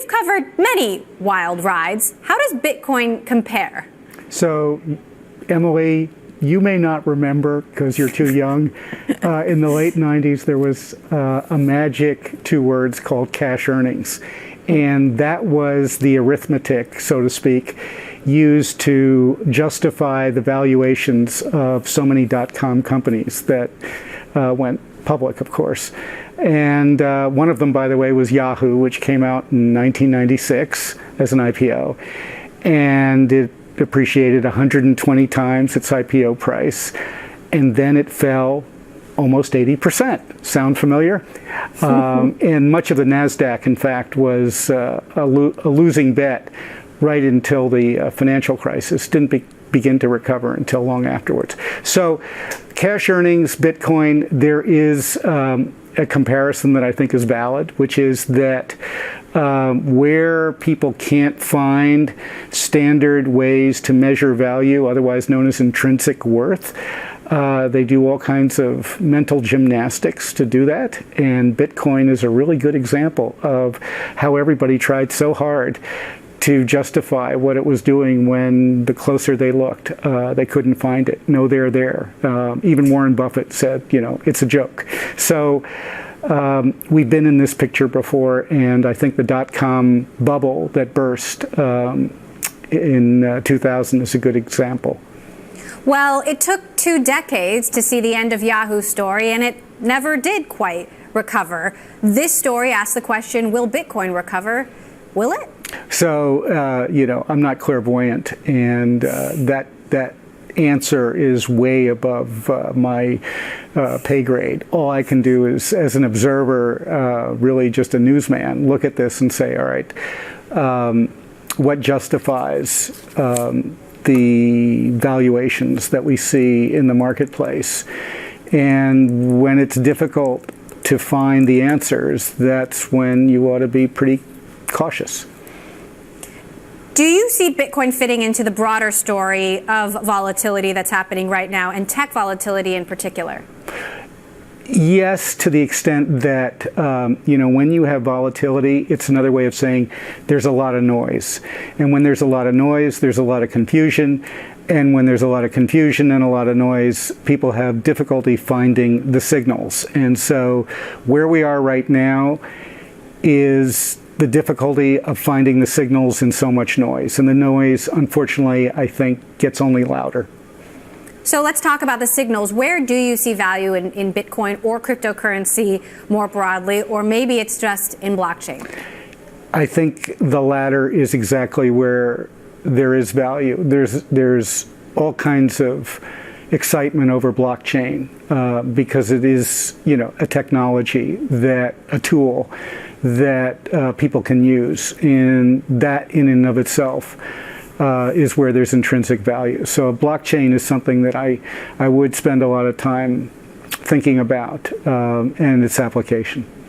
Covered many wild rides. How does Bitcoin compare? So, Emily, you may not remember because you're too young. In the late 90s, there was a magic 2 words called cash earnings. And that was the arithmetic, so to speak, used to justify the valuations of so many .com companies that went public, of course. And one of them, by the way, was Yahoo, which came out in 1996 as an IPO. And it appreciated 120 times its IPO price. And then it fell almost 80%. Sound familiar? And much of the NASDAQ, in fact, was a losing bet right until the financial crisis. Didn't begin to recover until long afterwards. So cash earnings, Bitcoin, there is a comparison that I think is valid, which is that where people can't find standard ways to measure value, otherwise known as intrinsic worth, they do all kinds of mental gymnastics to do that. And Bitcoin is a really good example of how everybody tried so hard to justify what it was doing when the closer they looked, they couldn't find it. No, they're there. Even Warren Buffett said, it's a joke. So we've been in this picture before, and I think the .com bubble that burst in 2000 is a good example. Well, it took 2 decades to see the end of Yahoo's story, and it never did quite recover. This story asks the question, will Bitcoin recover? Will it? So, I'm not clairvoyant, and that answer is way above my pay grade. All I can do is, as an observer, really just a newsman, look at this and say, all right, what justifies the valuations that we see in the marketplace? And when it's difficult to find the answers, that's when you ought to be pretty cautious. Do you see Bitcoin fitting into the broader story of volatility that's happening right now, and tech volatility in particular? Yes, to the extent that, when you have volatility, it's another way of saying there's a lot of noise. And when there's a lot of noise, there's a lot of confusion. And when there's a lot of confusion and a lot of noise, people have difficulty finding the signals. And so where we are right now is the difficulty of finding the signals in so much noise. And the noise, unfortunately, I think, gets only louder. So let's talk about the signals. Where do you see value in Bitcoin or cryptocurrency more broadly, or maybe it's just in blockchain? I think the latter is exactly where there is value. There's all kinds of excitement over blockchain because it is, a technology, a tool that people can use, and that in and of itself is where there's intrinsic value. So blockchain is something that I would spend a lot of time thinking about and its application.